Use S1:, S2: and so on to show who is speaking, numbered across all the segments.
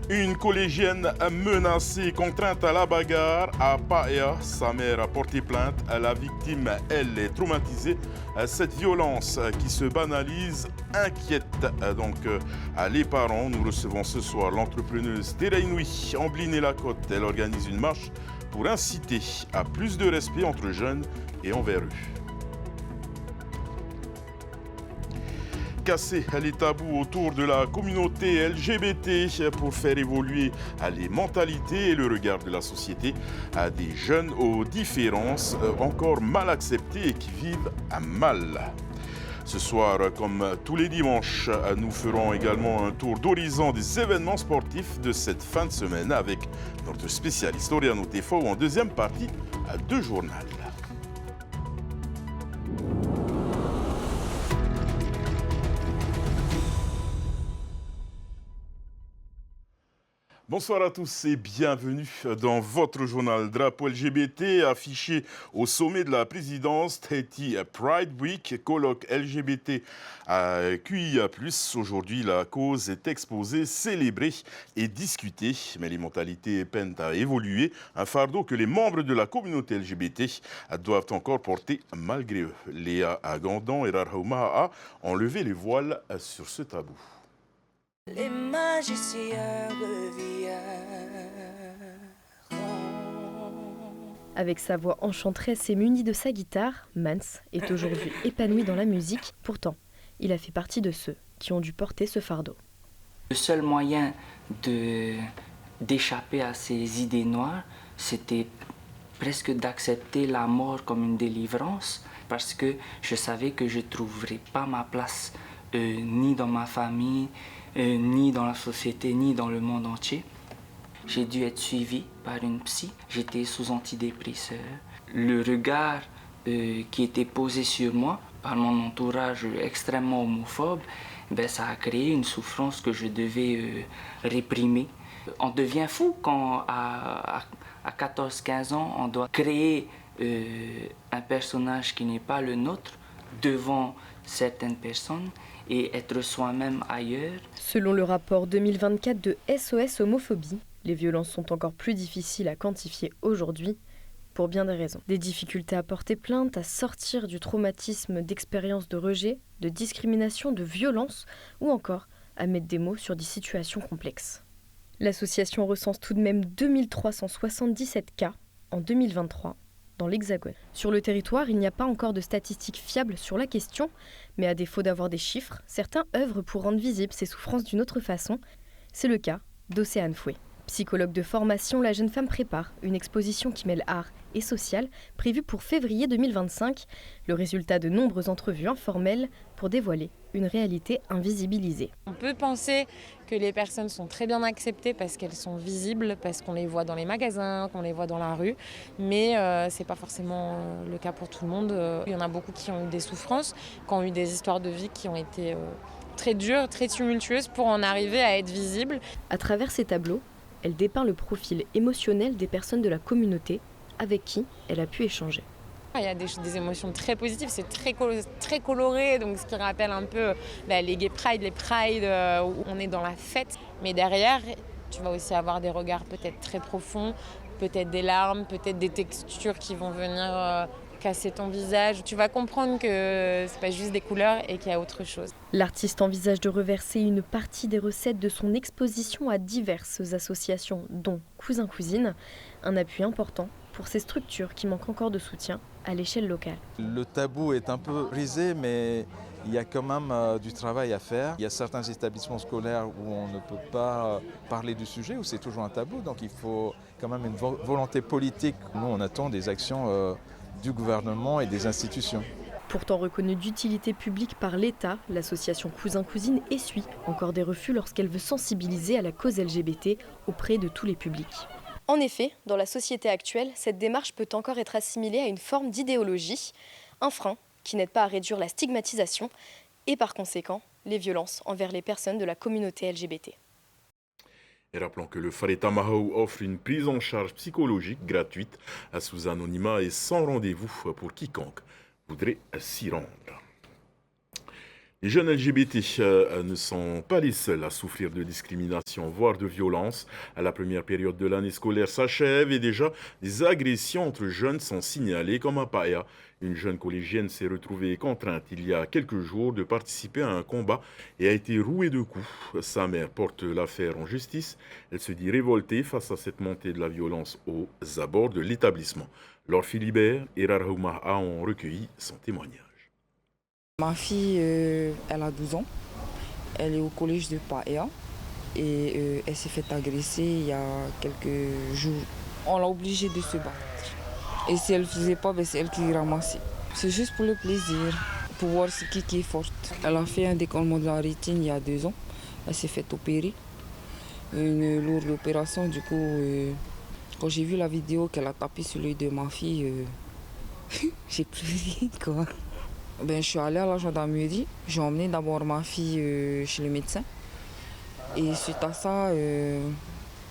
S1: Une collégienne menacée, contrainte à la bagarre à Paea. Sa mère a porté plainte. La victime, elle, est traumatisée. Cette violence qui se banalise inquiète donc les parents. Nous recevons ce soir l'entrepreneuse Terrainui Amblin-et-la-Côte. Elle organise une marche pour inciter à plus de respect entre jeunes et envers eux. Casser les tabous autour de la communauté LGBT pour faire évoluer les mentalités et le regard de la société à des jeunes aux différences encore mal acceptées et qui vivent mal. Ce soir, comme tous les dimanches, nous ferons également un tour d'horizon des événements sportifs de cette fin de semaine avec notre spécialiste Oriano Tefo en deuxième partie de journal. Bonsoir à tous et bienvenue dans votre journal Drapeau LGBT affiché au sommet de la présidence Tahiti Pride Week, colloque LGBT QIA+. Aujourd'hui, la cause est exposée, célébrée et discutée, mais les mentalités peinent à évoluer, un fardeau que les membres de la communauté LGBT doivent encore porter malgré eux. Léa Agandon et Rarhauma'a ont levé les voiles sur ce tabou.
S2: Les magiciens reviennent.
S3: Avec sa voix enchanteresse et munie de sa guitare, Mans est aujourd'hui épanoui dans la musique. Pourtant, il a fait partie de ceux qui ont dû porter ce fardeau.
S4: Le seul moyen d'échapper à ces idées noires, c'était presque d'accepter la mort comme une délivrance, parce que je savais que je ne trouverais pas ma place ni dans ma famille, ni dans la société, ni dans le monde entier. J'ai dû être suivi par une psy. J'étais sous antidépresseur. Le regard qui était posé sur moi par mon entourage extrêmement homophobe, ça a créé une souffrance que je devais réprimer. On devient fou quand, à 14-15 ans, on doit créer un personnage qui n'est pas le nôtre devant certaines personnes et être soi-même ailleurs.
S3: Selon le rapport 2024 de SOS Homophobie, les violences sont encore plus difficiles à quantifier aujourd'hui pour bien des raisons. Des difficultés à porter plainte, à sortir du traumatisme d'expériences de rejet, de discrimination, de violence ou encore à mettre des mots sur des situations complexes. L'association recense tout de même 2377 cas en 2023 dans l'Hexagone. Sur le territoire, il n'y a pas encore de statistiques fiables sur la question, mais à défaut d'avoir des chiffres, certains œuvrent pour rendre visibles ces souffrances d'une autre façon. C'est le cas d'Océane Fouet. Psychologue de formation, la jeune femme prépare une exposition qui mêle art et social, prévue pour février 2025, le résultat de nombreuses entrevues informelles pour dévoiler une réalité invisibilisée.
S5: On peut penser que les personnes sont très bien acceptées parce qu'elles sont visibles, parce qu'on les voit dans les magasins, qu'on les voit dans la rue, mais ce n'est pas forcément le cas pour tout le monde. Il y en a beaucoup qui ont eu des souffrances, qui ont eu des histoires de vie qui ont été très dures, très tumultueuses pour en arriver à être visibles.
S3: À travers ces tableaux, elle dépeint le profil émotionnel des personnes de la communauté avec qui elle a pu échanger.
S5: Il y a des émotions très positives, c'est très coloré, donc ce qui rappelle un peu les gay pride, les prides, où on est dans la fête. Mais derrière, tu vas aussi avoir des regards peut-être très profonds, peut-être des larmes, peut-être des textures qui vont venir casser ton visage. Tu vas comprendre que c'est pas juste des couleurs et qu'il y a autre chose.
S3: L'artiste envisage de reverser une partie des recettes de son exposition à diverses associations, dont Cousin Cousine, un appui important pour ces structures qui manquent encore de soutien à l'échelle locale.
S6: Le tabou est un peu brisé, mais il y a quand même du travail à faire. Il y a certains établissements scolaires où on ne peut pas parler du sujet, où c'est toujours un tabou, donc il faut quand même une volonté politique. Nous, on attend des actions du gouvernement et des institutions.
S3: Pourtant reconnue d'utilité publique par l'État, l'association Cousin-Cousine essuie encore des refus lorsqu'elle veut sensibiliser à la cause LGBT auprès de tous les publics. En effet, dans la société actuelle, cette démarche peut encore être assimilée à une forme d'idéologie, un frein qui n'aide pas à réduire la stigmatisation et par conséquent les violences envers les personnes de la communauté LGBT.
S1: Et rappelons que le Fareta Mahou offre une prise en charge psychologique gratuite sous anonymat et sans rendez-vous pour quiconque voudrait s'y rendre. Les jeunes LGBT ne sont pas les seuls à souffrir de discrimination, voire de violence. La première période de l'année scolaire s'achève et déjà des agressions entre jeunes sont signalées, comme à Paia. Une jeune collégienne s'est retrouvée contrainte il y a quelques jours de participer à un combat et a été rouée de coups. Sa mère porte l'affaire en justice. Elle se dit révoltée face à cette montée de la violence aux abords de l'établissement. Laure Philibert et Rarhoumaha ont recueilli son témoignage.
S7: Ma fille, elle a 12 ans. Elle est au collège de Paea et elle s'est fait agresser il y a quelques jours. On l'a obligée de se battre. Et si elle ne faisait pas, c'est elle qui ramassait. C'est juste pour le plaisir, pour voir qui est forte. Elle a fait un décollement de la rétine il y a 2 ans. Elle s'est fait opérer. Une lourde opération, du coup, quand j'ai vu la vidéo qu'elle a tapé sur l'œil de ma fille, j'ai pleuré, quoi. Je suis allée à la gendarmerie, j'ai emmené d'abord ma fille chez le médecin. Et suite à ça,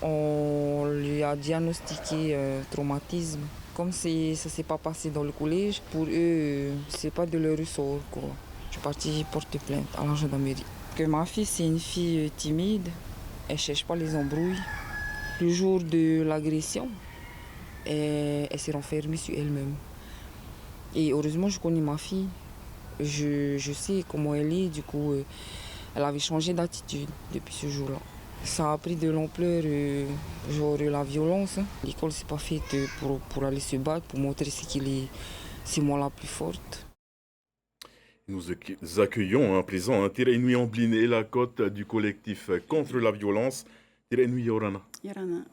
S7: on lui a diagnostiqué traumatisme. Comme ça ne s'est pas passé dans le collège, pour eux, c'est pas de leur ressort, quoi. Je suis partie porter plainte à la gendarmerie. Que ma fille, c'est une fille timide, elle ne cherche pas les embrouilles. Le jour de l'agression, elle s'est renfermée sur elle-même. Et heureusement, je connais ma fille. Je sais comment elle est, du coup, elle avait changé d'attitude depuis ce jour-là. Ça a pris de l'ampleur, genre la violence. L'école, c'est pas faite pour aller se battre, pour montrer c'est moi la plus forte.
S1: Nous accueillons à présent Tirenoui Ambliné, la côte du collectif contre la violence. Tirenoui Yorana.
S8: Yorana.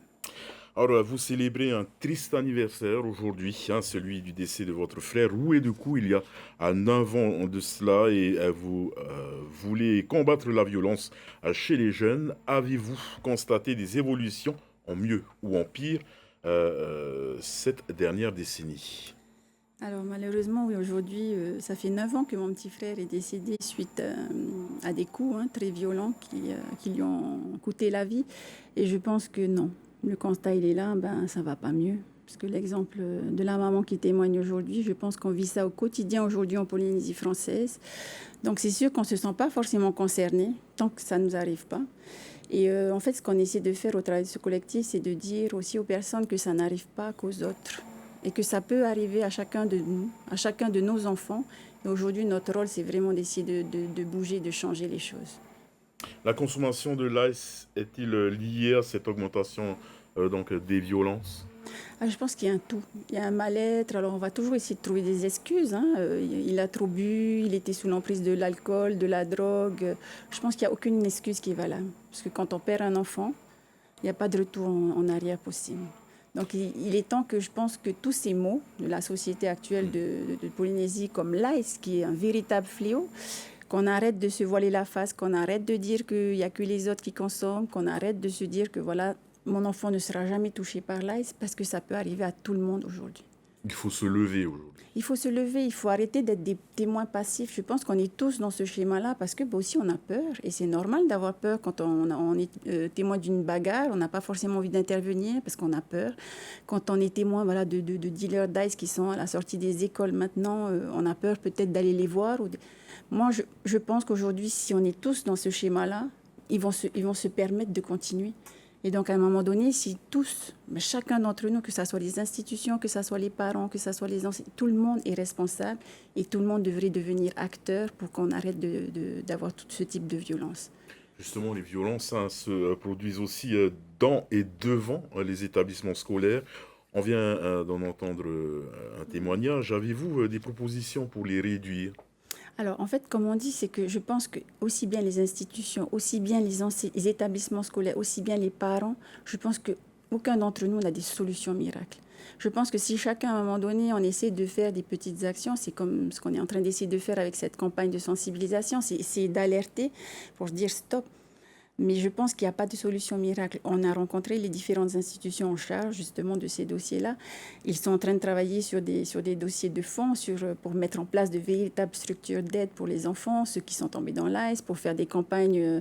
S1: Alors, vous célébrez un triste anniversaire aujourd'hui, celui du décès de votre frère, roué de coups il y a 9 ans de cela, et vous voulez combattre la violence chez les jeunes. Avez-vous constaté des évolutions en mieux ou en pire cette dernière décennie?
S8: Alors malheureusement, oui, aujourd'hui, ça fait 9 ans que mon petit frère est décédé suite à des coups très violents qui lui ont coûté la vie. Et je pense que non. Le constat, il est là, ça ne va pas mieux. Parce que l'exemple de la maman qui témoigne aujourd'hui, je pense qu'on vit ça au quotidien aujourd'hui en Polynésie française. Donc c'est sûr qu'on ne se sent pas forcément concerné tant que ça ne nous arrive pas. Et en fait, ce qu'on essaie de faire au travail de ce collectif, c'est de dire aussi aux personnes que ça n'arrive pas qu'aux autres. Et que ça peut arriver à chacun de nous, à chacun de nos enfants. Et aujourd'hui, notre rôle, c'est vraiment d'essayer de bouger, de changer les choses.
S1: La consommation de l'ice est-il liée à cette augmentation des violences?
S8: Je pense qu'il y a un tout. Il y a un mal-être. Alors, on va toujours essayer de trouver des excuses. Il a trop bu, il était sous l'emprise de l'alcool, de la drogue. Je pense qu'il n'y a aucune excuse qui est valable. Parce que quand on perd un enfant, il n'y a pas de retour en arrière possible. Donc, il est temps que je pense que tous ces mots de la société actuelle de Polynésie, comme l'ice, qui est un véritable fléau, qu'on arrête de se voiler la face, qu'on arrête de dire qu'il n'y a que les autres qui consomment, qu'on arrête de se dire que voilà, mon enfant ne sera jamais touché par l'ice, parce que ça peut arriver à tout le monde aujourd'hui.
S1: Il faut se lever aujourd'hui.
S8: Il faut se lever, il faut arrêter d'être des témoins passifs. Je pense qu'on est tous dans ce schéma-là parce que aussi on a peur. Et c'est normal d'avoir peur quand on est témoin d'une bagarre. On n'a pas forcément envie d'intervenir parce qu'on a peur. Quand on est témoin de dealers d'ice qui sont à la sortie des écoles maintenant, on a peur peut-être d'aller les voir. Moi, je pense qu'aujourd'hui, si on est tous dans ce schéma-là, ils vont se permettre de continuer. Et donc, à un moment donné, si tous, chacun d'entre nous, que ce soit les institutions, que ce soit les parents, que ce soit les enseignants, tout le monde est responsable et tout le monde devrait devenir acteur pour qu'on arrête d'avoir tout ce type de violence.
S1: Justement, les violences se produisent aussi dans et devant les établissements scolaires. On vient d'en entendre un témoignage. Avez-vous des propositions pour les réduire ?
S8: Alors, en fait, comme on dit, c'est que je pense que aussi bien les institutions, aussi bien les établissements scolaires, aussi bien les parents, je pense qu'aucun d'entre nous n'a des solutions miracles. Je pense que si chacun, à un moment donné, on essaie de faire des petites actions, c'est comme ce qu'on est en train d'essayer de faire avec cette campagne de sensibilisation, c'est essayer d'alerter pour se dire stop. Mais je pense qu'il n'y a pas de solution miracle. On a rencontré les différentes institutions en charge justement de ces dossiers-là. Ils sont en train de travailler sur des dossiers de fond pour mettre en place de véritables structures d'aide pour les enfants, ceux qui sont tombés dans l'AIS, pour faire des campagnes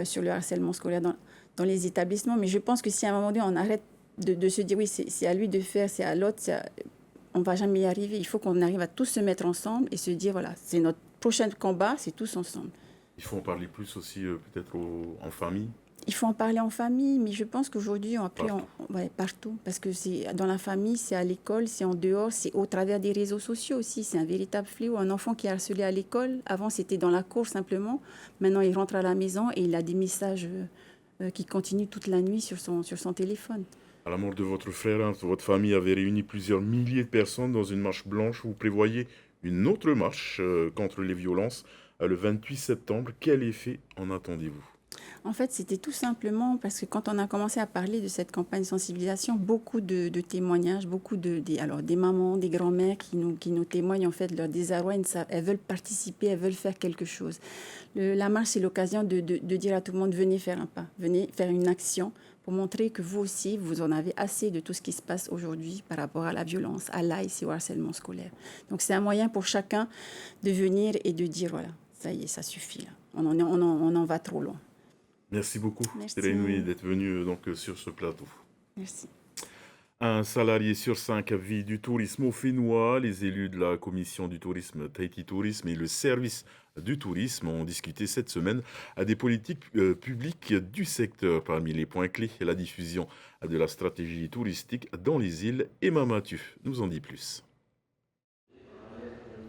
S8: sur le harcèlement scolaire dans les établissements. Mais je pense que si à un moment donné, on arrête de se dire oui, c'est à lui de faire, c'est à l'autre, on ne va jamais y arriver. Il faut qu'on arrive à tous se mettre ensemble et se dire, voilà, c'est notre prochain combat, c'est tous ensemble.
S1: Il faut en parler plus aussi peut-être en famille.
S8: Il faut en parler en famille, mais je pense qu'aujourd'hui, on a plus partout. Parce que c'est dans la famille, c'est à l'école, c'est en dehors, c'est au travers des réseaux sociaux aussi. C'est un véritable fléau. Un enfant qui est harcelé à l'école, avant c'était dans la cour simplement. Maintenant, il rentre à la maison et il a des messages qui continuent toute la nuit sur son téléphone.
S1: À la mort de votre frère, votre famille avait réuni plusieurs milliers de personnes dans une marche blanche. Vous prévoyez une autre marche contre les violences le 28 septembre. Quel effet en attendez-vous ?
S8: En fait, c'était tout simplement parce que quand on a commencé à parler de cette campagne de sensibilisation, beaucoup de témoignages, beaucoup des mamans, des grands-mères qui nous témoignent en fait leur désarroi. Elles veulent participer, elles veulent faire quelque chose. La marche, c'est l'occasion de dire à tout le monde, venez faire un pas, venez faire une action pour montrer que vous aussi, vous en avez assez de tout ce qui se passe aujourd'hui par rapport à la violence, à l'AIS et au harcèlement scolaire. Donc c'est un moyen pour chacun de venir et de dire, voilà, ça y est, ça suffit. Là. On en va trop loin.
S1: Merci beaucoup,
S8: Merci.
S1: Rénoui, d'être venu sur ce plateau.
S8: Merci.
S1: Un salarié sur 5 vit du tourisme au Fénois. Les élus de la commission du tourisme Tahiti Tourisme et le service du tourisme ont discuté cette semaine des politiques publiques du secteur. Parmi les points clés, la diffusion de la stratégie touristique dans les îles. Emma Mathieu nous en dit plus.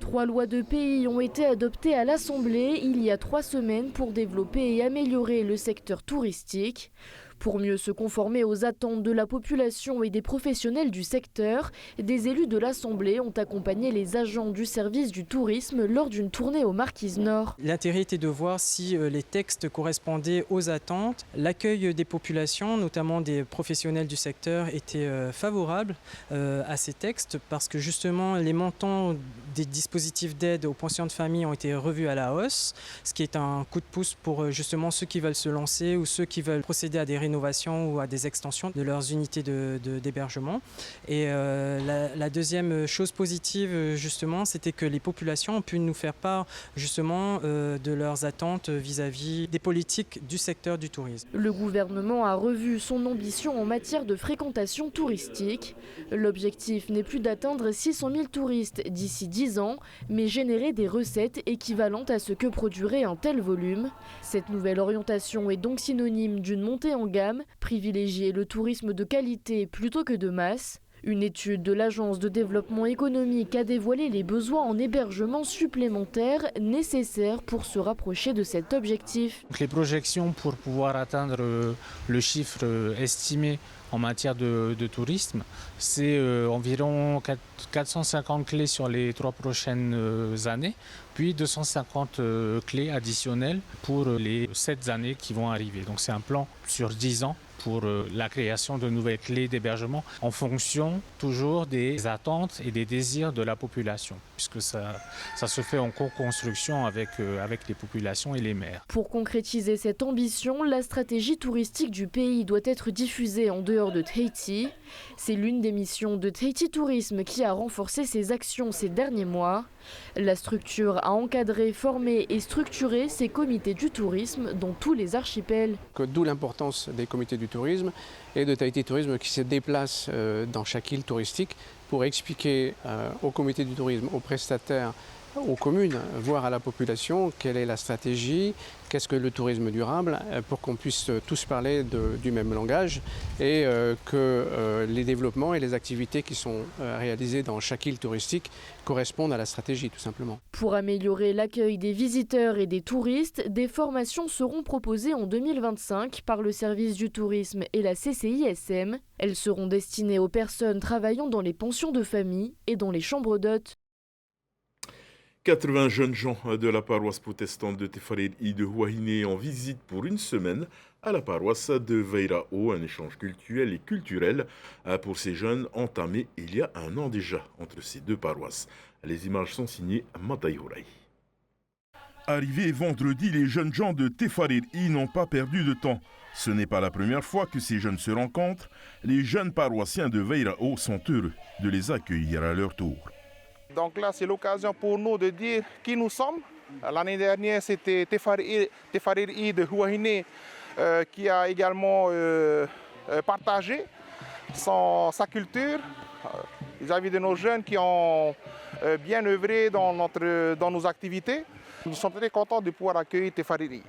S9: 3 lois de pays ont été adoptées à l'Assemblée il y a 3 semaines pour développer et améliorer le secteur touristique. Pour mieux se conformer aux attentes de la population et des professionnels du secteur, des élus de l'Assemblée ont accompagné les agents du service du tourisme lors d'une tournée aux Marquises Nord.
S10: L'intérêt était de voir si les textes correspondaient aux attentes. L'accueil des populations, notamment des professionnels du secteur, était favorable à ces textes parce que justement les montants des dispositifs d'aide aux pensions de famille ont été revus à la hausse, ce qui est un coup de pouce pour justement ceux qui veulent se lancer ou ceux qui veulent procéder à des rénovations ou à des extensions de leurs unités d'hébergement. Et la deuxième chose positive justement, c'était que les populations ont pu nous faire part justement de leurs attentes vis-à-vis des politiques du secteur du tourisme.
S9: Le gouvernement a revu son ambition en matière de fréquentation touristique. L'objectif n'est plus d'atteindre 600 000 touristes d'ici 10 ans, mais générer des recettes équivalentes à ce que produirait un tel volume. Cette nouvelle orientation est donc synonyme d'une montée en gamme, privilégier le tourisme de qualité plutôt que de masse. Une étude de l'Agence de développement économique a dévoilé les besoins en hébergement supplémentaires nécessaires pour se rapprocher de cet objectif.
S11: Les projections pour pouvoir atteindre le chiffre estimé en matière de tourisme, c'est environ 450 clés sur les 3 prochaines années, puis 250 clés additionnelles pour les 7 années qui vont arriver. Donc c'est un plan sur 10 ans pour la création de nouvelles clés d'hébergement en fonction toujours des attentes et des désirs de la population, puisque ça se fait en co-construction avec les populations et les maires.
S9: Pour concrétiser cette ambition, la stratégie touristique du pays doit être diffusée en dehors de Tahiti. C'est l'une des missions de Tahiti Tourisme qui a renforcé ses actions ces derniers mois. La structure a encadré, formé et structuré ces comités du tourisme dans tous les archipels.
S12: D'où l'importance des comités du tourisme et de Tahiti Tourisme qui se déplacent dans chaque île touristique pour expliquer aux comités du tourisme, aux prestataires, aux communes, voire à la population, quelle est la stratégie, qu'est-ce que le tourisme durable, pour qu'on puisse tous parler du même langage et que les développements et les activités qui sont réalisées dans chaque île touristique correspondent à la stratégie, tout simplement.
S9: Pour améliorer l'accueil des visiteurs et des touristes, des formations seront proposées en 2025 par le service du tourisme et la CCISM. Elles seront destinées aux personnes travaillant dans les pensions de famille et dans les chambres d'hôtes.
S1: 80 jeunes gens de la paroisse protestante de Tefareri de Huahine en visite pour une semaine à la paroisse de Veirao, un échange culturel et culturel pour ces jeunes entamé il y a un an déjà entre ces deux paroisses. Les images sont signées Matayorai. Arrivés vendredi, les jeunes gens de Tefareri n'ont pas perdu de temps. Ce n'est pas la première fois que ces jeunes se rencontrent. Les jeunes paroissiens de Veirao sont heureux de les accueillir à leur tour.
S13: Donc là, c'est l'occasion pour nous de dire qui nous sommes. L'année dernière, c'était Tefareri de Huahine qui a également partagé sa culture. vis-à-vis de nos jeunes qui ont bien œuvré dans nos activités. Nous sommes très contents de pouvoir accueillir Tefariri.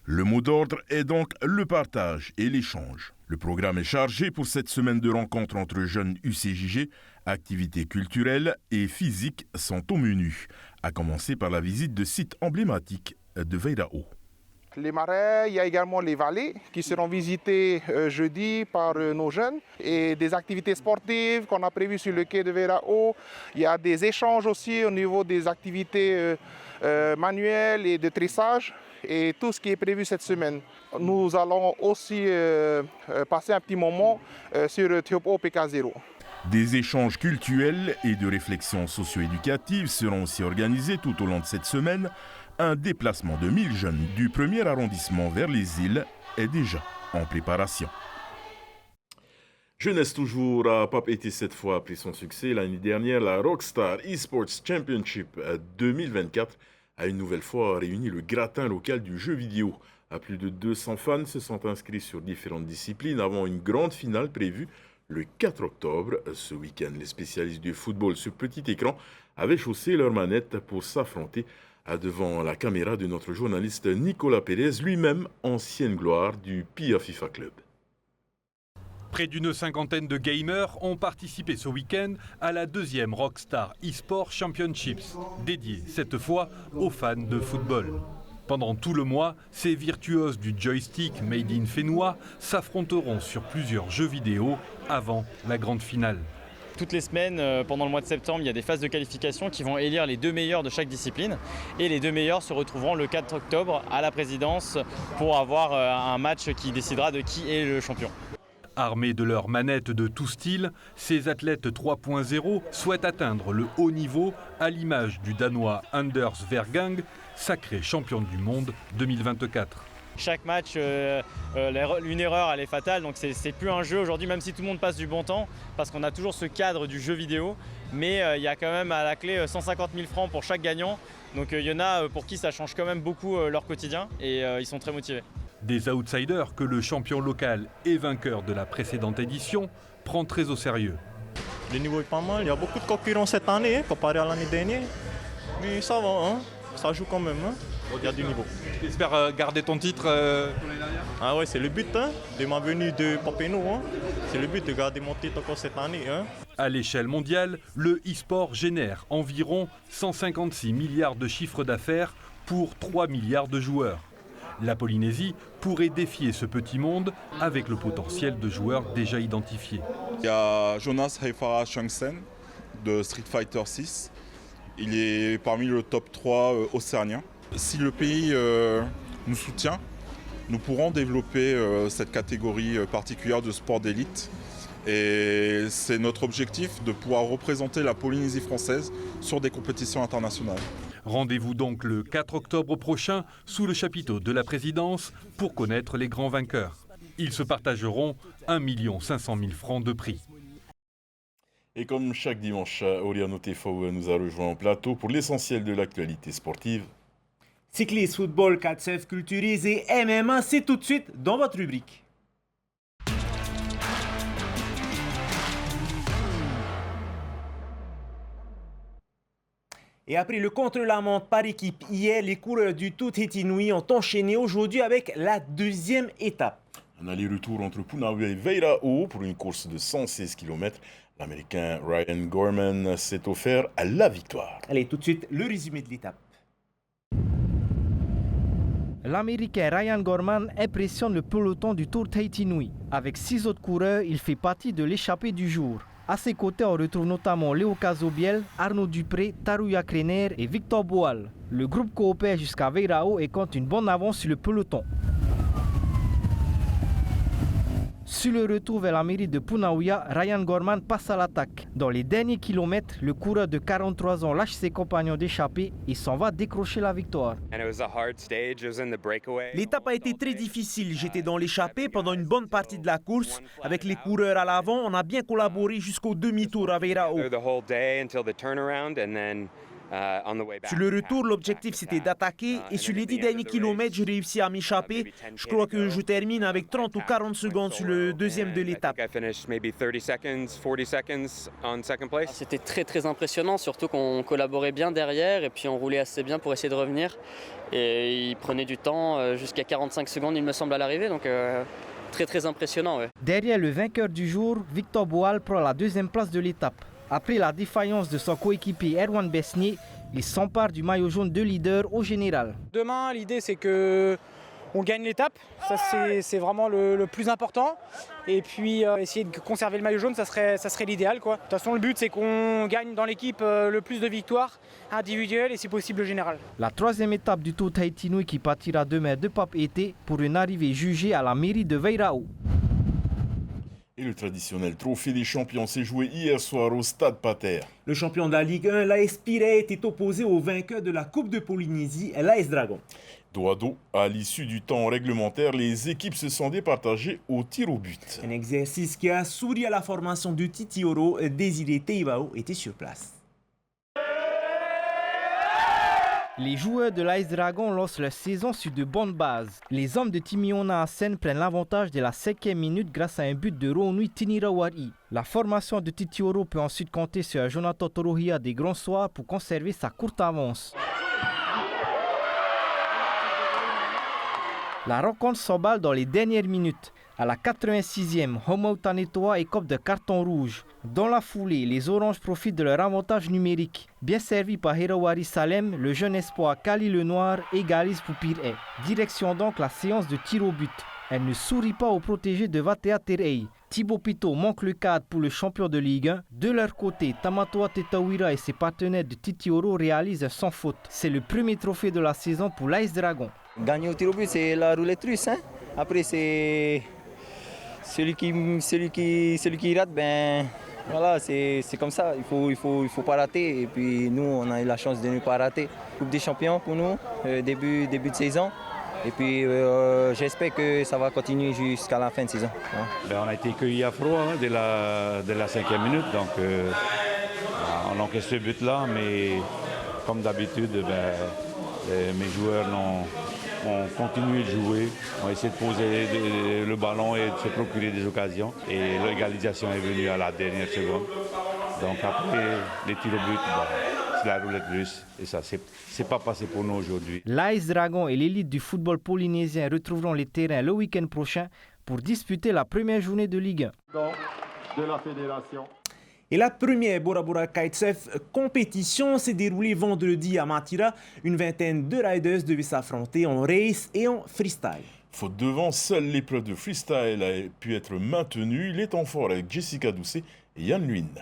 S1: Le mot d'ordre est donc le partage et l'échange. Le programme est chargé pour cette semaine de rencontres entre jeunes UCJG. Activités culturelles et physiques sont au menu, à commencer par la visite de sites emblématiques de Veirao.
S13: Les marais, il y a également les vallées qui seront visitées jeudi par nos jeunes et des activités sportives qu'on a prévues sur le quai de Veirao. Il y a des échanges aussi au niveau des activités manuelles et de trissage et tout ce qui est prévu cette semaine. Nous allons aussi passer un petit moment sur Teopo PK0.
S1: Des échanges culturels et de réflexions socio-éducatives seront aussi organisés tout au long de cette semaine. Un déplacement de 1000 jeunes du premier arrondissement vers les îles est déjà en préparation. Jeunesse toujours, à Papeete cette fois après son succès. L'année dernière, la Rockstar Esports Championship 2024 a une nouvelle fois réuni le gratin local du jeu vidéo. À plus de 200 fans se sont inscrits sur différentes disciplines avant une grande finale prévue le 4 octobre. Ce week-end, les spécialistes du football sur petit écran avaient chaussé leurs manettes pour s'affronter devant la caméra de notre journaliste Nicolas Pérez, lui-même ancienne gloire du PIA FIFA Club.
S14: Près d'une cinquantaine de gamers ont participé ce week-end à la deuxième Rockstar eSport Championships, dédiée cette fois aux fans de football. Pendant tout le mois, ces virtuoses du joystick made in Fénois s'affronteront sur plusieurs jeux vidéo avant la grande finale.
S15: Toutes les semaines, pendant le mois de septembre, il y a des phases de qualification qui vont élire les 2 meilleurs de chaque discipline. Et les 2 meilleurs se retrouveront le 4 octobre à la présidence pour avoir un match qui décidera de qui est le champion.
S14: Armés de leurs manettes de tout style, ces athlètes 3.0 souhaitent atteindre le haut niveau à l'image du Danois Anders Vergang, sacré champion du monde 2024.
S15: Chaque match, une erreur elle est fatale, donc c'est plus un jeu aujourd'hui, même si tout le monde passe du bon temps, parce qu'on a toujours ce cadre du jeu vidéo, mais il y a quand même à la clé 150 000 francs pour chaque gagnant, donc il y en a pour qui ça change quand même beaucoup leur quotidien, et ils sont très motivés.
S14: Des outsiders que le champion local et vainqueur de la précédente édition prend très au sérieux.
S16: Le niveau est pas mal, il y a beaucoup de concurrents cette année comparé à l'année dernière, mais ça va, hein, ça joue quand même. Hein. Il y a du niveau.
S14: Tu espères garder ton titre pour l'année dernière ?
S16: Ah ouais, c'est le but hein, de ma venue de Papeete. Hein. C'est le but de garder mon titre encore cette année. Hein.
S14: À l'échelle mondiale, le e-sport génère environ 156 milliards de chiffre d'affaires pour 3 milliards de joueurs. La Polynésie pourrait défier ce petit monde avec le potentiel de joueurs déjà identifiés.
S17: Il y a Jonas Haifara Changsen de Street Fighter 6. Il est parmi le top 3 océanien. Si le pays nous soutient, nous pourrons développer cette catégorie particulière de sport d'élite. Et c'est notre objectif de pouvoir représenter la Polynésie française sur des compétitions internationales.
S14: Rendez-vous donc le 4 octobre prochain sous le chapiteau de la présidence pour connaître les grands vainqueurs. Ils se partageront 1 500 000 francs de prix.
S1: Et comme chaque dimanche, Oriano Tefao nous a rejoint en plateau pour l'essentiel de l'actualité sportive.
S18: Cyclisme, football, 4CF culturisé, MMA, c'est tout de suite dans votre rubrique. Et après le contre-la-montre par équipe hier, les coureurs du Tout Hétinui ont enchaîné aujourd'hui avec la deuxième étape.
S1: Un aller-retour entre Punavuia et Veirao pour une course de 116 km. L'Américain Ryan Gorman s'est offert à la victoire.
S18: Allez, tout de suite, le résumé de l'étape.
S19: L'Américain Ryan Gorman impressionne le peloton du Tour Tahiti-Nui. Avec 6 autres coureurs, il fait partie de l'échappée du jour. À ses côtés, on retrouve notamment Léo Cazobiel, Arnaud Dupré, Tarouya Krener et Victor Boal. Le groupe coopère jusqu'à Veirao et compte une bonne avance sur le peloton. Sur le retour vers la mairie de Punavuia, Ryan Gorman passe à l'attaque. Dans les derniers kilomètres, le coureur de 43 ans lâche ses compagnons d'échappée et s'en va décrocher la victoire.
S18: L'étape a été très difficile. J'étais dans l'échappée pendant une bonne partie de la course. Avec les coureurs à l'avant, on a bien collaboré jusqu'au demi-tour à Veirao. Sur le retour, l'objectif c'était d'attaquer et sur les 10 derniers kilomètres, j'ai réussi à m'échapper. Je crois que je termine avec 30 ou 40 secondes sur le deuxième de l'étape.
S20: C'était très impressionnant, surtout qu'on collaborait bien derrière et puis on roulait assez bien pour essayer de revenir. Et il prenait du temps, jusqu'à 45 secondes il me semble à l'arrivée, donc très impressionnant. Ouais.
S19: Derrière le vainqueur du jour, Victor Boal prend la deuxième place de l'étape. Après la défaillance de son coéquipier Erwan Besnier, il s'empare du maillot jaune de leader au général.
S21: Demain, l'idée c'est que on gagne l'étape, ça c'est vraiment le plus important. Et puis essayer de conserver le maillot jaune, ça serait l'idéal, quoi. De toute façon, le but c'est qu'on gagne dans l'équipe le plus de victoires individuelles et si possible le général.
S19: La troisième étape du Tour Tahiti Nui qui partira demain de Papeete pour une arrivée jugée à la mairie de Veirao.
S1: Et le traditionnel trophée des champions s'est joué hier soir au Stade Pater.
S18: Le champion de la Ligue 1, l'AS Pirée, était opposé au vainqueur de la Coupe de Polynésie, l'AS Dragon.
S1: Dos à dos, à l'issue du temps réglementaire, les équipes se sont départagées au tir au but.
S18: Un exercice qui a souri à la formation de Titioro, Désiré Teibao était sur place.
S19: Les joueurs de l'AS Dragon lancent leur saison sur de bonnes bases. Les hommes de Timiona Asen prennent l'avantage de la 5e minute grâce à un but de Ronui Tinirawari. La formation de Titioro peut ensuite compter sur Jonathan Torohia des Grands Soirs pour conserver sa courte avance. La rencontre s'emballe dans les dernières minutes. À la 86e, Homao Tanetoa écope de carton rouge. Dans la foulée, les Oranges profitent de leur avantage numérique. Bien servi par Hirawari Salem, le jeune espoir Kali Lenoir égalise pour Pirée. Direction donc la séance de tir au but. Elle ne sourit pas aux protégés de Vatea Terei. Thibaut Pito manque le cadre pour le champion de Ligue 1. De leur côté, Tamatoa Tetawira et ses partenaires de Titioro réalisent sans faute. C'est le premier trophée de la saison pour l'AS Dragon.
S22: Gagner au tir au but, c'est la roulette russe. Hein? Après, c'est celui qui rate, ben voilà, c'est comme ça. Il faut pas rater. Et puis nous, on a eu la chance de ne pas rater. Coupe des champions pour nous, début de saison. Et puis j'espère que ça va continuer jusqu'à la fin de saison. Hein.
S23: Ben, on a été cueillis à froid hein, dès la 5e minute. Donc on encaisse ce but-là, mais comme d'habitude, mes joueurs ont continué de jouer, ont essayé de poser le ballon et de se procurer des occasions. Et l'égalisation est venue à la dernière seconde. Donc après, les tirs au but, c'est la roulette russe. Et ça, c'est pas passé pour nous aujourd'hui.
S19: L'AS Dragon et l'élite du football polynésien retrouveront les terrains le week-end prochain pour disputer la première journée de Ligue 1.
S18: De la fédération. Et la première Bora Bora Kitesurf compétition s'est déroulée vendredi à Matira. Une vingtaine de riders devaient s'affronter en race et en freestyle.
S1: Faute de vent, seule l'épreuve de freestyle a pu être maintenue. Les temps forts avec Jessica Doucet et Yann Luynes.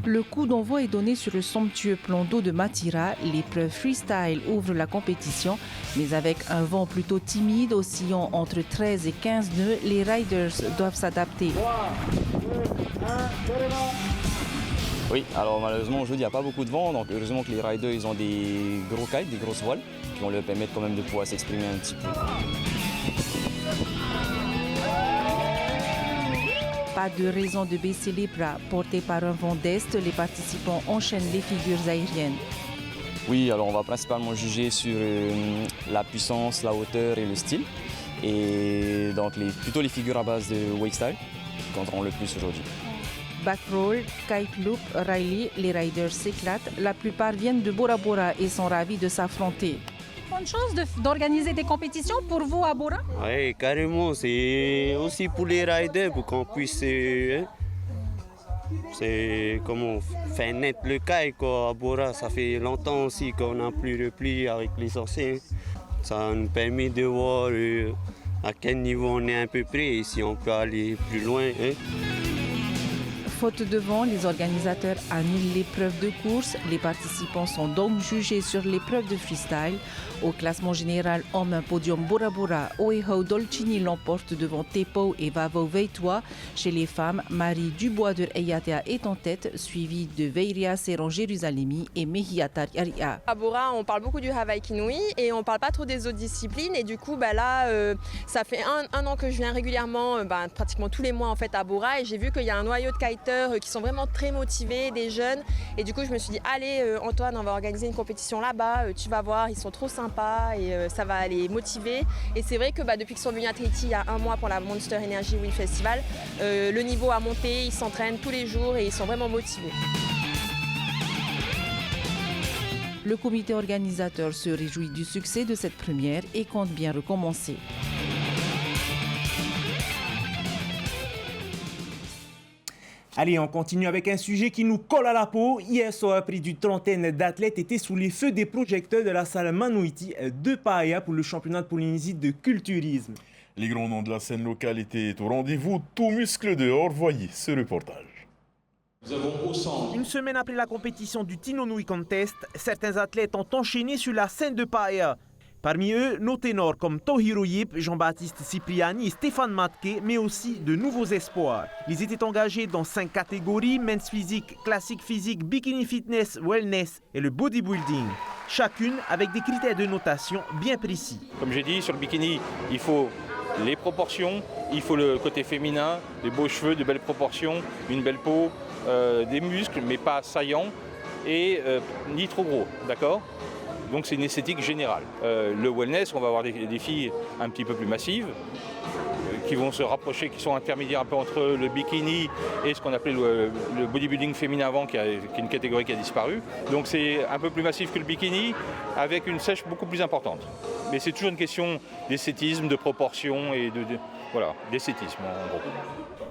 S24: Le coup d'envoi est donné sur le somptueux plan d'eau de Matira. L'épreuve freestyle ouvre la compétition, mais avec un vent plutôt timide, oscillant entre 13 et 15 nœuds, les riders doivent s'adapter.
S25: Oui, alors malheureusement aujourd'hui il n'y a pas beaucoup de vent, donc heureusement que les riders ils ont des gros kites, des grosses voiles, qui vont leur permettre quand même de pouvoir s'exprimer un petit peu.
S24: Pas de raison de baisser les bras. Portés par un vent d'est, les participants enchaînent les figures aériennes.
S25: Oui, alors on va principalement juger sur la puissance, la hauteur et le style. Et donc plutôt les figures à base de wakestyle qui compteront le plus aujourd'hui.
S24: Backroll, kite loop, Riley, les riders s'éclatent. La plupart viennent de Bora Bora et sont ravis de s'affronter.
S26: Bonne chance d'organiser des compétitions pour vous à Bora?
S27: Oui, carrément. C'est aussi pour les riders, pour qu'on puisse faire naître le kite à Bora. Ça fait longtemps aussi qu'on n'a plus de plis avec les anciens. Ça nous permet de voir à quel niveau on est à peu près et si on peut aller plus loin. Hein.
S24: Faute de vent, les organisateurs annulent l'épreuve de course. Les participants sont donc jugés sur l'épreuve de freestyle. Au classement général, homme, un podium Bora Bora, Oeho Dolcini l'emporte devant Tepo et Vavo Veitoa. Chez les femmes, Marie Dubois de Eyatea est en tête, suivie de Veiria Seran Jérusalemi et Mehiatar Yaria.
S28: À Bora, on parle beaucoup du Hawaii Kinui et on parle pas trop des autres disciplines. Et du coup, là, ça fait un an que je viens régulièrement, pratiquement tous les mois en fait à Bora, et j'ai vu qu'il y a un noyau de kiteurs fighters qui sont vraiment très motivés, des jeunes. Et du coup, je me suis dit, allez Antoine, on va organiser une compétition là-bas, tu vas voir, ils sont trop sympas et ça va les motiver. Et c'est vrai que depuis qu'ils sont venus à Tahiti il y a un mois pour la Monster Energy Wind Festival, le niveau a monté, ils s'entraînent tous les jours et ils sont vraiment motivés.
S24: Le comité organisateur se réjouit du succès de cette première et compte bien recommencer.
S18: Allez, on continue avec un sujet qui nous colle à la peau. Hier soir, près d'une trentaine d'athlètes étaient sous les feux des projecteurs de la salle Manouiti de Paia pour le championnat de Polynésie de culturisme.
S1: Les grands noms de la scène locale étaient au rendez-vous, tout muscle dehors. Voyez ce reportage.
S18: Une semaine après la compétition du Tinonui Contest, certains athlètes ont enchaîné sur la scène de Paia. Parmi eux, nos ténors comme Tohiro Yip, Jean-Baptiste Cipriani et Stéphane Matke, mais aussi de nouveaux espoirs. Ils étaient engagés dans 5 catégories, men's physique, classique physique, bikini fitness, wellness et le bodybuilding. Chacune avec des critères de notation bien précis.
S2: Comme j'ai dit, sur le bikini, il faut les proportions, il faut le côté féminin, des beaux cheveux, de belles proportions, une belle peau, des muscles mais pas saillants et ni trop gros, d'accord ? Donc c'est une esthétique générale. Le wellness, on va avoir des filles un petit peu plus massives qui vont se rapprocher, qui sont intermédiaires un peu entre le bikini et ce qu'on appelait le bodybuilding féminin avant, qui est une catégorie qui a disparu. Donc c'est un peu plus massif que le bikini, avec une sèche beaucoup plus importante. Mais c'est toujours une question d'esthétisme, de proportion et voilà, d'esthétisme en gros.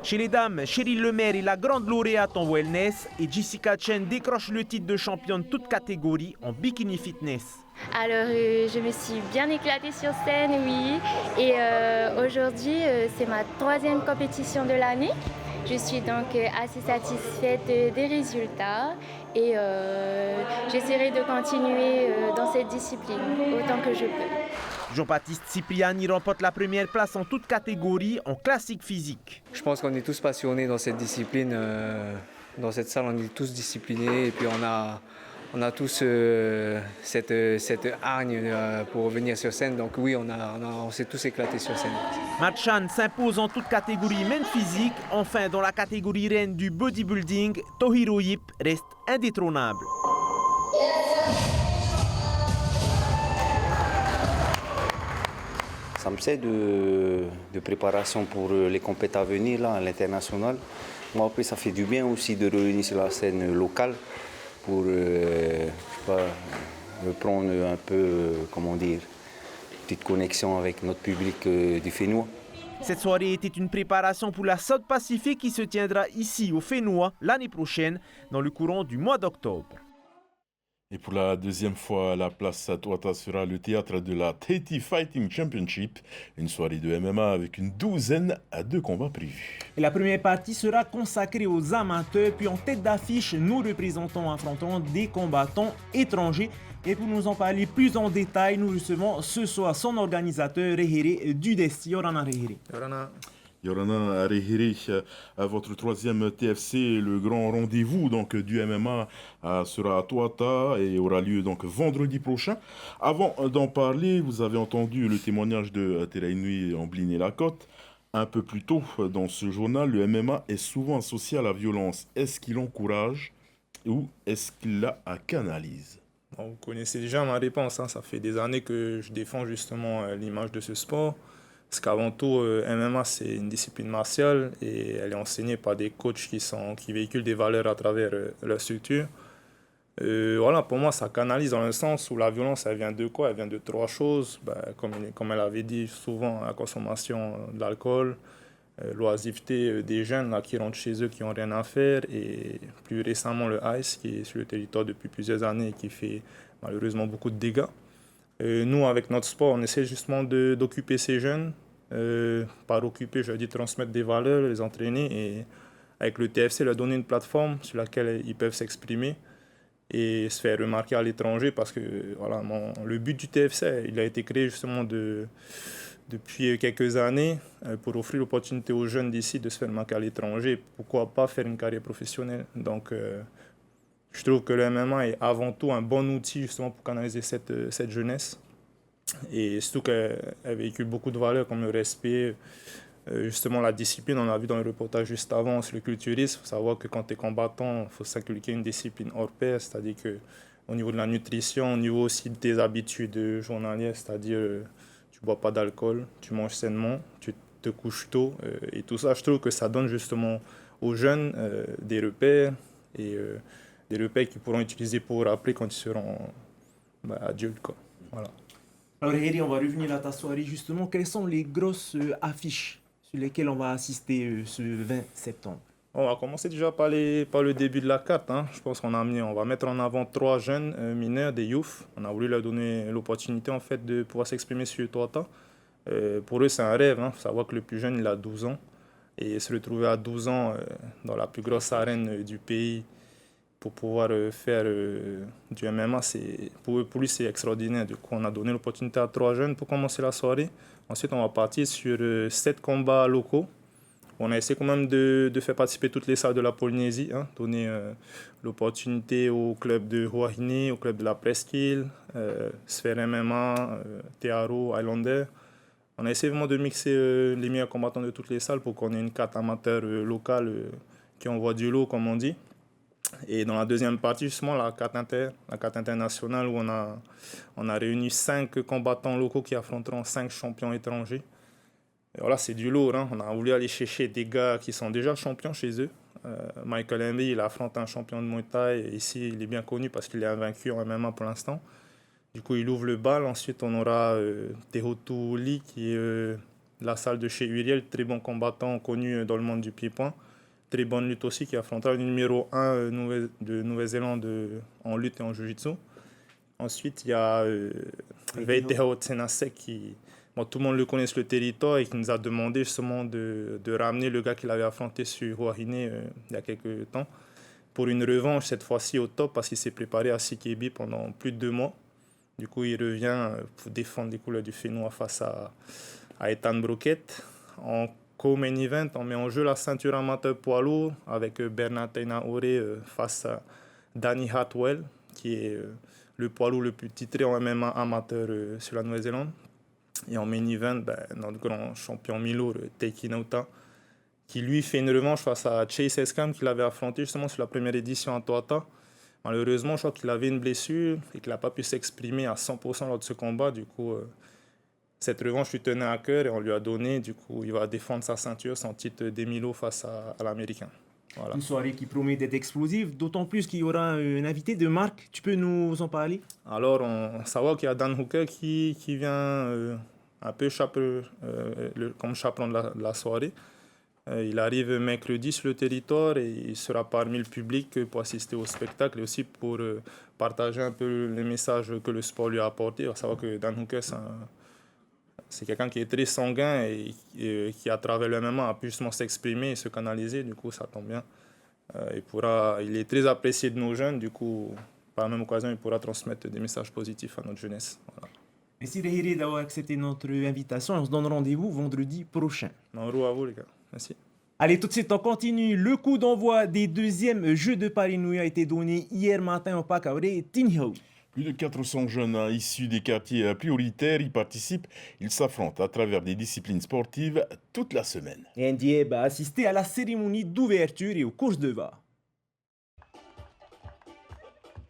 S18: Chez les dames, Cheryl Lemaire est la grande lauréate en wellness et Jessica Chen décroche le titre de championne toute catégorie en bikini fitness.
S3: Alors je me suis bien éclatée sur scène, oui. Et aujourd'hui, c'est ma 3e compétition de l'année. Je suis donc assez satisfaite des résultats et j'essaierai de continuer dans cette discipline autant que je peux.
S18: Jean-Baptiste Cipriani remporte la première place en toute catégorie en classique physique.
S22: Je pense qu'on est tous passionnés dans cette discipline. Dans cette salle, on est tous disciplinés et puis on a tous cette hargne pour revenir sur scène. Donc oui, on s'est tous éclatés sur scène.
S18: Matchan s'impose en toute catégorie même physique. Enfin, dans la catégorie reine du bodybuilding, Tohiro Yip reste indétrônable.
S4: Ça me sert de préparation pour les compétitions à venir là, à l'international. Moi, après, ça fait du bien aussi de revenir sur la scène locale pour reprendre un peu, comment dire, une petite connexion avec notre public du Fénois.
S18: Cette soirée était une préparation pour la South Pacific qui se tiendra ici au Fénois l'année prochaine dans le courant du mois d'octobre.
S1: Et pour la deuxième fois, la place à Tuata sera le théâtre de la Tahiti Fighting Championship, une soirée de MMA avec une douzaine de combats prévus.
S18: Et la première partie sera consacrée aux amateurs, puis en tête d'affiche, nos représentants affronteront des combattants étrangers. Et pour nous en parler plus en détail, nous recevons ce soir son organisateur, Rehere Dudesti. Yorana Rehere.
S1: Yorana Rehere, votre 3e TFC, le grand rendez-vous donc, du MMA sera à Tuata et aura lieu donc vendredi prochain. Avant d'en parler, vous avez entendu le témoignage de Terainui Ambliné-Lacote. Un peu plus tôt dans ce journal, le MMA est souvent associé à la violence. Est-ce qu'il encourage ou est-ce qu'il la canalise ?
S5: Vous connaissez déjà ma réponse, hein. Ça fait des années que je défends justement l'image de ce sport. Parce qu'avant tout, MMA, c'est une discipline martiale et elle est enseignée par des coachs qui véhiculent des valeurs à travers leur structure. Voilà, pour moi, ça canalise dans le sens où la violence, elle vient de quoi ? Elle vient de 3 choses. Comme elle avait dit souvent, la consommation d'alcool, l'oisiveté des jeunes là, qui rentrent chez eux, qui n'ont rien à faire, et plus récemment le ICE, qui est sur le territoire depuis plusieurs années et qui fait malheureusement beaucoup de dégâts. Nous, avec notre sport, on essaie justement d'occuper ces jeunes. Par occuper, je veux dire transmettre des valeurs, les entraîner et avec le TFC, leur donner une plateforme sur laquelle ils peuvent s'exprimer et se faire remarquer à l'étranger parce que voilà, le but du TFC, il a été créé justement depuis quelques années pour offrir l'opportunité aux jeunes d'ici de se faire remarquer à l'étranger. Pourquoi pas faire une carrière professionnelle. Donc, je trouve que le MMA est avant tout un bon outil justement pour canaliser cette jeunesse. Et surtout qu'elle véhicule beaucoup de valeurs comme le respect, Justement, la discipline, on l'a vu dans le reportage juste avant, sur le culturisme. Il faut savoir que quand tu es combattant, il faut s'inculquer une discipline hors pair, c'est-à-dire qu'au niveau de la nutrition, au niveau aussi de tes habitudes journalières, c'est-à-dire tu ne bois pas d'alcool, tu manges sainement, tu te couches tôt. Et tout ça, je trouve que ça donne justement aux jeunes des repères et des repères qu'ils pourront utiliser pour après quand ils seront adultes, quoi. Voilà.
S18: Alors Heri, on va revenir à ta soirée justement. Quelles sont les grosses affiches sur lesquelles on va assister ce 20 septembre?
S5: On va commencer déjà par le début de la carte. Je pense qu'on va mettre en avant 3 jeunes mineurs, des youths. On a voulu leur donner l'opportunité en fait de pouvoir s'exprimer sur Tuatha. Pour eux, c'est un rêve. Il faut savoir que le plus jeune, il a 12 ans. Et se retrouver à 12 ans dans la plus grosse arène du pays pour pouvoir faire du MMA, pour lui, c'est extraordinaire. Du coup, on a donné l'opportunité à 3 jeunes pour commencer la soirée. Ensuite, on va partir sur 7 combats locaux. On a essayé quand même de faire participer toutes les salles de la Polynésie, donner l'opportunité au club de Huahine, au club de la Presqu'île, Sphère MMA, Tearo, Highlander. On a essayé vraiment de mixer les meilleurs combattants de toutes les salles pour qu'on ait une carte amateur locale qui envoie du lot, comme on dit. Et dans la deuxième partie, justement, la carte internationale, où on a réuni 5 combattants locaux qui affronteront 5 champions étrangers. Et voilà, c'est du lourd. On a voulu aller chercher des gars qui sont déjà champions chez eux. Michael Mb, il affronte un champion de Muay Thai. Et ici, il est bien connu parce qu'il est invaincu en MMA pour l'instant. Du coup, il ouvre le bal. Ensuite, on aura Tehotu Lee, qui est la salle de chez Uriel, très bon combattant connu dans le monde du pied-point. Très bonne lutte aussi, qui affrontera le numéro 1 de Nouvelle-Zélande en lutte et en jiu-jitsu. Ensuite, il y a Veiteo Tsenasek, qui, tout le monde le connaît sur le territoire et qui nous a demandé justement de ramener le gars qu'il avait affronté sur Huahine il y a quelques temps pour une revanche, cette fois-ci au top, parce qu'il s'est préparé à Sikebi pendant plus de 2 mois. Du coup, il revient pour défendre les couleurs du Fénois face à Ethan Broquette. En co-main event, on met en jeu la ceinture amateur poids lourd avec Bernard Tainaore face à Danny Hartwell, qui est le poids lourd le plus titré en MMA amateur sur la Nouvelle-Zélande. Et en main event, notre grand champion mi-lourd, Teiki Nauta, qui lui fait une revanche face à Chase Eskam, qu'il avait affronté justement sur la première édition à Tuatha. Malheureusement, je crois qu'il avait une blessure et qu'il n'a pas pu s'exprimer à 100% lors de ce combat. Du coup, cette revanche lui tenait à cœur et on lui a donné. Du coup, il va défendre sa ceinture, son titre d'Emilo face à l'Américain. Voilà.
S18: Une soirée qui promet d'être explosive, d'autant plus qu'il y aura un invité de marque. Tu peux nous en parler? Alors, on savoir qu'il y a Dan Hooker qui vient un peu comme chaperon de la soirée. Il arrive mercredi sur le territoire et il sera parmi le public pour assister au spectacle et aussi pour partager un peu les messages que le sport lui a apportés. À savoir que Dan Hooker, c'est quelqu'un qui est très sanguin et qui, à travers le MMA, a pu justement s'exprimer et se canaliser. Du coup, ça tombe bien. Il est très apprécié de nos jeunes. Du coup, par la même occasion, il pourra transmettre des messages positifs à notre jeunesse. Voilà. Merci Rehiri d'avoir accepté notre invitation. On se donne rendez-vous vendredi prochain.
S5: Bonjour à vous, les gars. Merci.
S18: Allez, tout de suite, on continue. Le coup d'envoi des 2e Jeux de Paris-Nouy a été donné hier matin au Parc Auré Tinho.
S1: Plus de 400 jeunes issus des quartiers prioritaires y participent. Ils s'affrontent à travers des disciplines sportives toute la semaine.
S18: Ndiaye a assisté à la cérémonie d'ouverture et aux courses de va.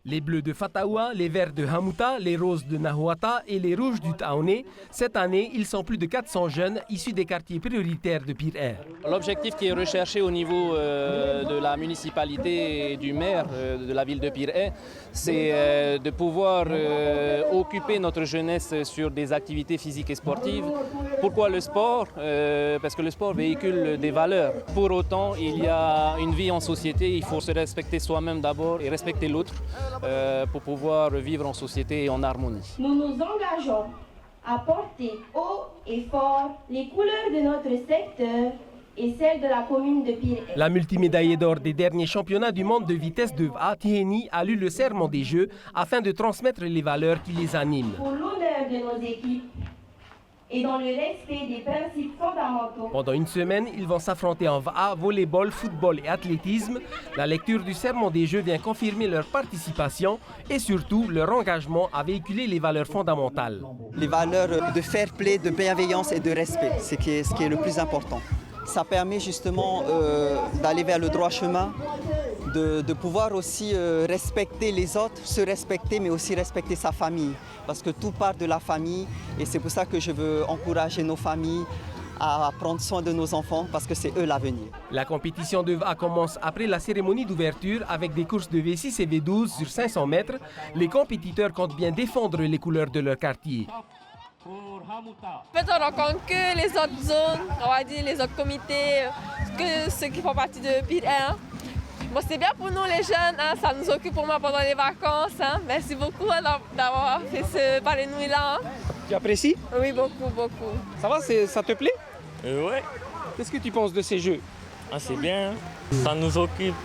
S6: Les bleus de Fataoua, les verts de Hamuta, les roses de Nahuata et les rouges du Taoné. Cette année, ils sont plus de 400 jeunes issus des quartiers prioritaires de Pire-Air.
S7: L'objectif qui est recherché au niveau de la municipalité et du maire de la ville de Pire-Air, c'est de pouvoir occuper notre jeunesse sur des activités physiques et sportives. Pourquoi le sport? Parce que le sport véhicule des valeurs. Pour autant, il y a une vie en société, il faut se respecter soi-même d'abord et respecter l'autre. Pour pouvoir vivre en société et en harmonie.
S8: Nous nous engageons à porter haut et fort les couleurs de notre secteur et celles de la commune de Pire-Air.
S6: La multimédaillée d'or des derniers championnats du monde de vitesse de Va, Tiheni, a lu le serment des Jeux afin de transmettre les valeurs qui les animent.
S8: Pour l'honneur de nos équipes et dans le respect des principes fondamentaux.
S6: Pendant une semaine, ils vont s'affronter en VA, volleyball, football et athlétisme. La lecture du serment des Jeux vient confirmer leur participation et surtout leur engagement à véhiculer les valeurs fondamentales.
S9: Les valeurs de fair play, de bienveillance et de respect, c'est ce qui est le plus important. Ça permet justement d'aller vers le droit chemin, de pouvoir aussi respecter les autres, se respecter mais aussi respecter sa famille. Parce que tout part de la famille et c'est pour ça que je veux encourager nos familles à prendre soin de nos enfants parce que c'est eux l'avenir.
S6: La compétition de VA commence après la cérémonie d'ouverture avec des courses de V6 et V12 sur 500 mètres. Les compétiteurs comptent bien défendre les couleurs de leur quartier.
S28: En fait, on rencontre que les autres zones, on va dire les autres comités, que ceux qui font partie de PIR 1. Bon, c'est bien pour nous les jeunes, hein, ça nous occupe pour moi pendant les vacances. Hein. Merci beaucoup d'avoir fait ce palénouille-là. Hein.
S21: Tu apprécies?
S28: Oui, beaucoup, beaucoup.
S21: Ça va, ça te plaît?
S28: Ouais.
S21: Qu'est-ce que tu penses de ces jeux?
S28: C'est bien, ça nous occupe.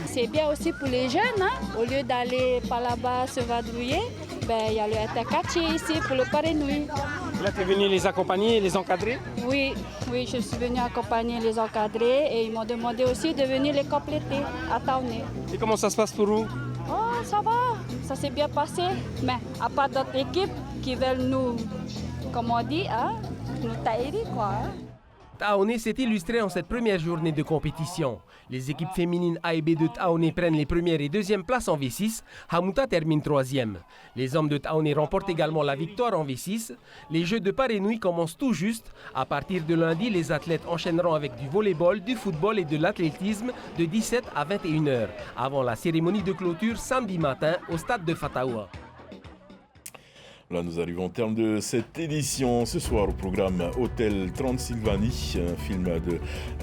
S10: C'est bien aussi pour les jeunes, hein. Au lieu d'aller par là-bas se vadrouiller, il y a le interquartier ici pour le palénouille.
S21: Là, tu es venu les accompagner et les encadrer?
S10: Oui, je suis venue accompagner les encadrer et ils m'ont demandé aussi de venir les compléter à Taoné.
S21: Et comment ça se passe pour vous?
S10: Oh, ça va, ça s'est bien passé. Mais à part d'autres équipes qui veulent nous, comme on dit, hein, nous tailler, quoi. Hein.
S6: Taoné s'est illustré en cette première journée de compétition. Les équipes féminines A et B de Taoné prennent les premières et deuxièmes places en V6. Hamuta termine troisième. Les hommes de Taoné remportent également la victoire en V6. Les Jeux de Parénouille commencent tout juste. À partir de lundi, les athlètes enchaîneront avec du volleyball, du football et de l'athlétisme de 17 à 21 h, avant la cérémonie de clôture samedi matin au stade de Fataoua.
S1: Là, nous arrivons au terme de cette édition. Ce soir, au programme Hôtel Transylvanie, un film de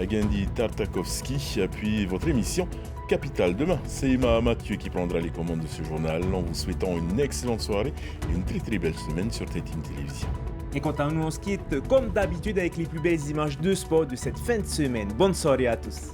S1: Genndy Tartakovsky, puis votre émission Capitale. Demain, c'est Emma Mathieu qui prendra les commandes de ce journal, en vous souhaitant une excellente soirée et une très belle semaine sur Tétine Télévision.
S18: Et quant à nous, on se quitte comme d'habitude avec les plus belles images de sport de cette fin de semaine. Bonne soirée à tous.